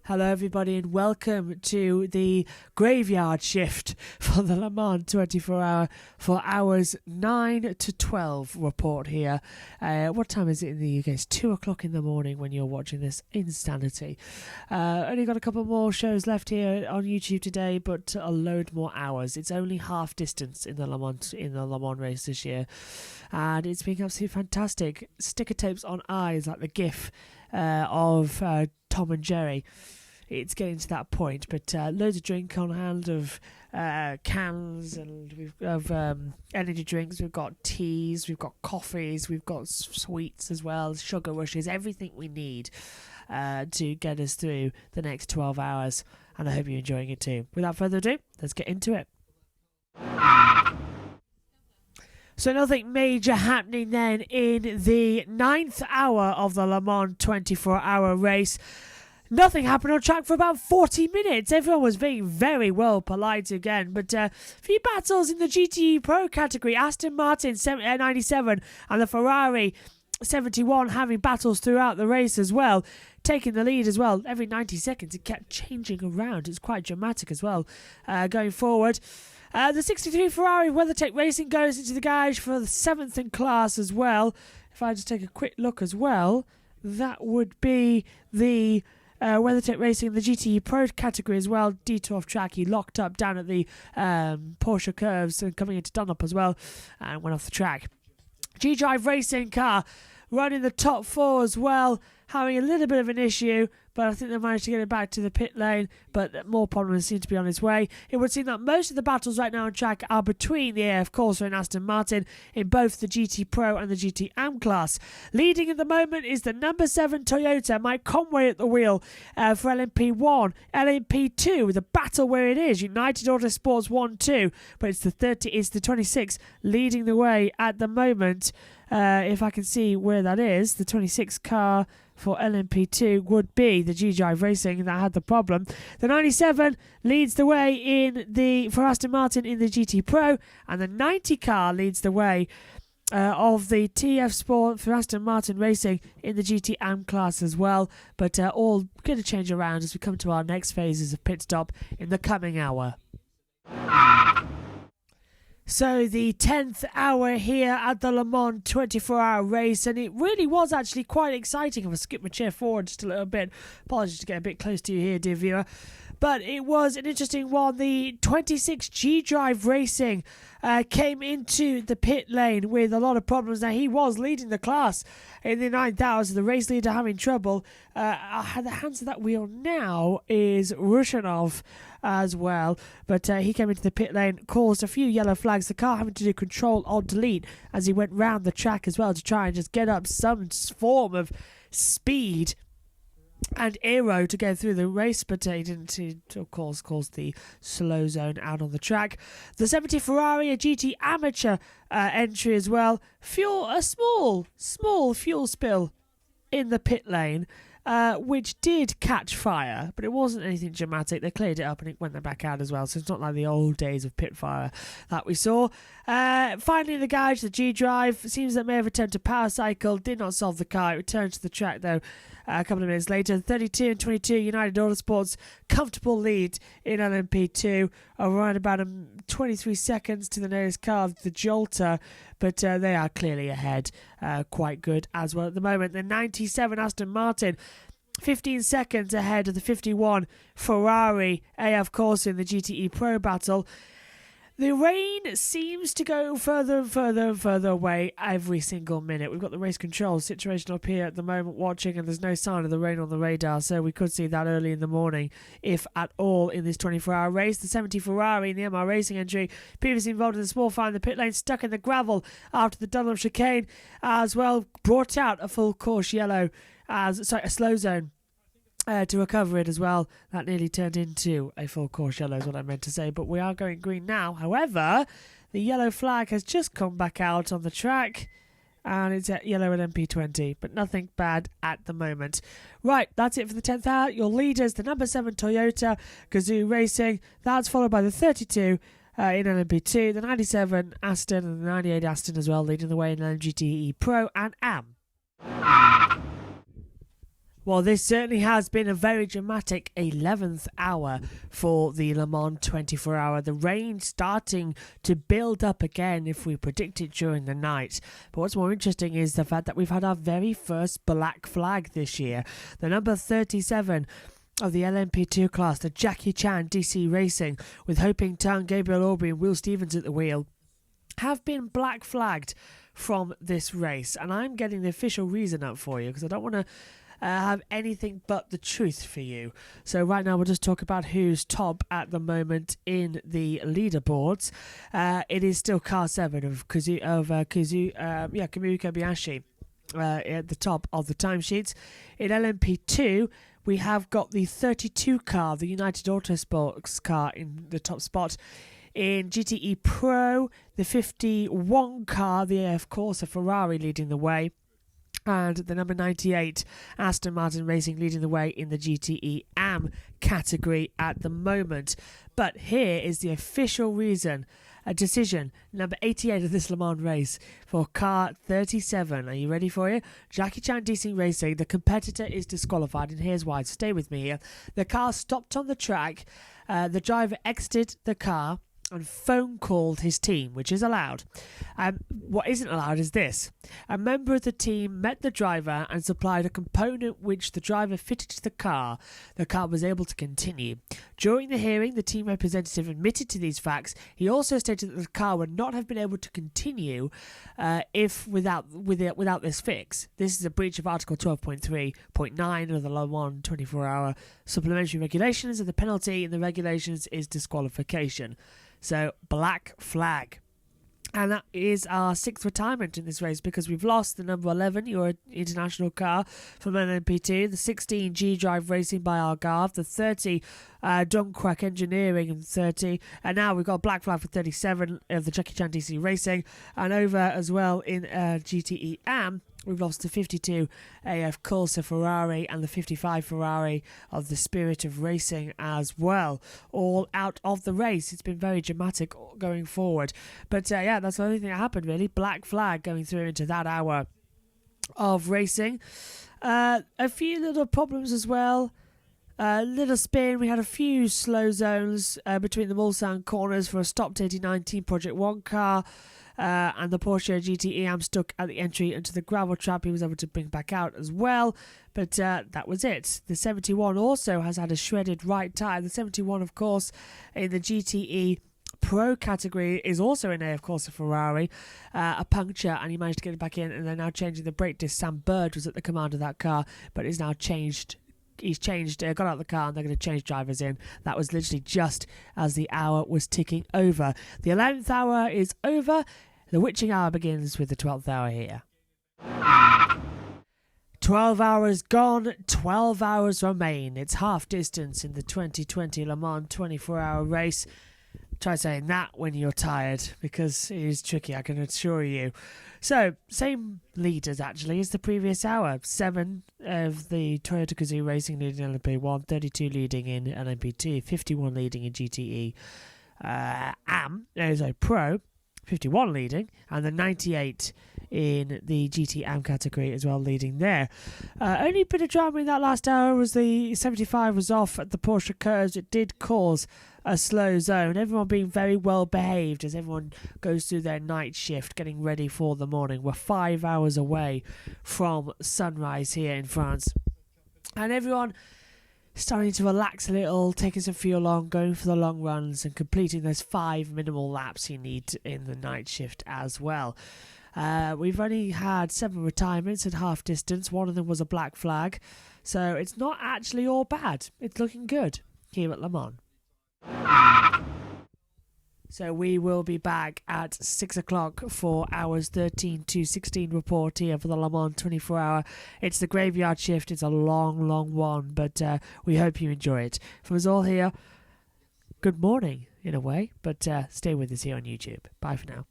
Hello everybody and welcome to the graveyard shift for the Le Mans 24 hour for hours 9 to 12 report here. What time is it in the UK? It's 2 o'clock in the morning when you're watching this. Insanity. Only got a couple more shows left here on YouTube today, but a load more hours. It's only half distance in the Le Mans race this year, and it's been absolutely fantastic. Sticker tapes on eyes like the GIF of Tom and Jerry. It's getting to that point, but loads of drink on hand of cans, and we've energy drinks, we've got teas, we've got coffees, we've got sweets as well, sugar rushes, everything we need to get us through the next 12 hours, and I hope you're enjoying it too. Without further ado, let's get into it. So nothing major happening then in the 9th hour of the Le Mans 24-hour race. Nothing happened on track for about 40 minutes. Everyone was being very well polite again. But a few battles in the GTE Pro category. Aston Martin 97 and the Ferrari 71 having battles throughout the race as well. Taking the lead as well. Every 90 seconds it kept changing around. It's quite dramatic as well going forward. The 63 Ferrari WeatherTech Racing goes into the garage for the 7th in class as well. If I just take a quick look as well, that would be the WeatherTech Racing in the GTE Pro category as well. Detour off track, he locked up down at the Porsche curves and coming into Dunlop as well and went off the track. G-Drive Racing car running the top 4 as well, having a little bit of an issue, but I think they managed to get it back to the pit lane, but more problems seem to be on its way. It would seem that most of the battles right now on track are between the AF Corsa and Aston Martin in both the GT Pro and the GT Am class. Leading at the moment is the number 7 Toyota, Mike Conway at the wheel for LMP1. LMP2, the battle where it is, United Autosports 1-2, but it's the 26 leading the way at the moment. If I can see where that is, the 26 car for LMP2 would be the G-Drive Racing that had the problem. The 97 leads the way for Aston Martin in the GT Pro, and the 90 car leads the way of the TF Sport for Aston Martin Racing in the GT Am class as well. But all going to change around as we come to our next phases of pit stop in the coming hour. So the 10th hour here at the Le Mans 24-hour race, and it really was actually quite exciting. If I skip my chair forward just a little bit, apologies to get a bit close to you here, dear viewer, but it was an interesting one. The 26 G-Drive Racing came into the pit lane with a lot of problems. Now, he was leading the class in the 9th hours, the race leader having trouble. At the hands of that wheel now is Rushanov as well, but he came into the pit lane, caused a few yellow flags, the car having to do Control-Alt-Delete as he went round the track as well to try and just get up some form of speed and aero to go through the race, but he didn't, of course, cause the slow zone out on the track. The 70 Ferrari, a GT Amateur entry as well. A small fuel spill in the pit lane, which did catch fire, but it wasn't anything dramatic. They cleared it up and it went back out as well, so it's not like the old days of pit fire that we saw. Finally in the garage, the G-Drive seems that may have attempted a power cycle, did not solve the car. It returned to the track though a couple of minutes later. 32 and 22 United Autosports, comfortable lead in LMP2, around about 23 seconds to the nearest car, the Jolter, but they are clearly ahead, quite good as well at the moment. The 97 Aston Martin, 15 seconds ahead of the 51 Ferrari AF Corsa in the GTE Pro battle. The rain seems to go further and further and further away every single minute. We've got the race control situation up here at the moment watching, and there's no sign of the rain on the radar, so we could see that early in the morning, if at all, in this 24-hour race. The 70 Ferrari in the MR Racing entry, previously involved in a small fire in the pit lane, stuck in the gravel after the Dunlop chicane as well, brought out a full course yellow, a slow zone. To recover it as well. That nearly turned into a full course yellow is what I meant to say, but we are going green now. However, the yellow flag has just come back out on the track, and it's at yellow at MP20, but nothing bad at the moment. Right, that's it for the 10th hour. Your leaders, the number 7 Toyota Gazoo Racing, that's followed by the 32 in LMP2, the 97 Aston and the 98 Aston as well, leading the way in LMGTE Pro and Am. Well, this certainly has been a very dramatic 11th hour for the Le Mans 24 hour. The rain starting to build up again if we predict it during the night. But what's more interesting is the fact that we've had our very first black flag this year. The number 37 of the LMP2 class, the Jackie Chan DC Racing, with Ho Ping Tang, Gabriel Aubry and Will Stevens at the wheel, have been black flagged from this race. And I'm getting the official reason up for you because I don't want to have anything but the truth for you. So right now we'll just talk about who's top at the moment in the leaderboards. It is still car 7 of Kamui Kobayashi at the top of the timesheets. In LMP2 we have got the 32 car, the United Autosports car, in the top spot. In GTE Pro, the 51 car, the AF Corsa Ferrari leading the way. And the number 98 Aston Martin Racing leading the way in the GTE AM category at the moment. But here is the official reason, a decision, number 88 of this Le Mans race for car 37. Are you ready for it? Jackie Chan DC Racing, the competitor is disqualified, and here's why. Stay with me here. The car stopped on the track. The driver exited the car and phone called his team, which is allowed. What isn't allowed is this. A member of the team met the driver and supplied a component which the driver fitted to the car. The car was able to continue. During the hearing, the team representative admitted to these facts. He also stated that the car would not have been able to continue if without this fix. This is a breach of Article 12.3.9 of the Le Mans 24-hour supplementary regulations, and the penalty in the regulations is disqualification. So, black flag. And that is our 6th retirement in this race because we've lost the number 11 Euro International car from LMP2, the 16 G-Drive Racing by Algarve, the 30 Dunkirk Engineering and 30, and now we've got black flag for 37 of the Jackie Chan DC Racing, and over as well in GTE AM. We've lost the 52 AF Corsa Ferrari and the 55 Ferrari of the Spirit of Racing as well. All out of the race. It's been very dramatic going forward. But yeah, that's the only thing that happened really. Black flag going through into that hour of racing. A few little problems as well. Little spin. We had a few slow zones between the Mulsanne corners for a stopped 89 Team Project 1 car. And the Porsche GT AM stuck at the entry into the gravel trap. He was able to bring back out as well, but that was it. The 71 also has had a shredded right tyre. The 71, of course, in the GTE Pro category is also in AF Corsa Ferrari, a puncture, and he managed to get it back in, and they're now changing the brake disc. Sam Bird was at the command of that car, but is now changed. He's changed, got out of the car, and they're going to change drivers in. That was literally just as the hour was ticking over. The 11th hour is over. The witching hour begins with the 12th hour here. 12 hours gone, 12 hours remain. It's half distance in the 2020 Le Mans 24-hour race. Try saying that when you're tired, because it is tricky, I can assure you. So, same leaders actually as the previous hour. 7 of the Toyota Gazoo Racing leading in LMP1, 32 leading in LMP2, 51 leading in GTE Pro, 51 leading, and the 98 in the GT AM category as well leading there. Only bit of drama in that last hour was the 75 was off at the Porsche curves. It did cause a slow zone. Everyone being very well behaved as everyone goes through their night shift getting ready for the morning. We're 5 hours away from sunrise here in France, and everyone starting to relax a little, taking some fuel on, going for the long runs and completing those 5 minimal laps you need in the night shift as well. We've only had 7 retirements at half distance. One of them was a black flag, so it's not actually all bad. It's looking good here at Le Mans. So we will be back at 6 o'clock for hours 13 to 16 report here for the Le Mans 24-hour. It's the graveyard shift. It's a long, long one, but we hope you enjoy it. From us all here, good morning in a way, but stay with us here on YouTube. Bye for now.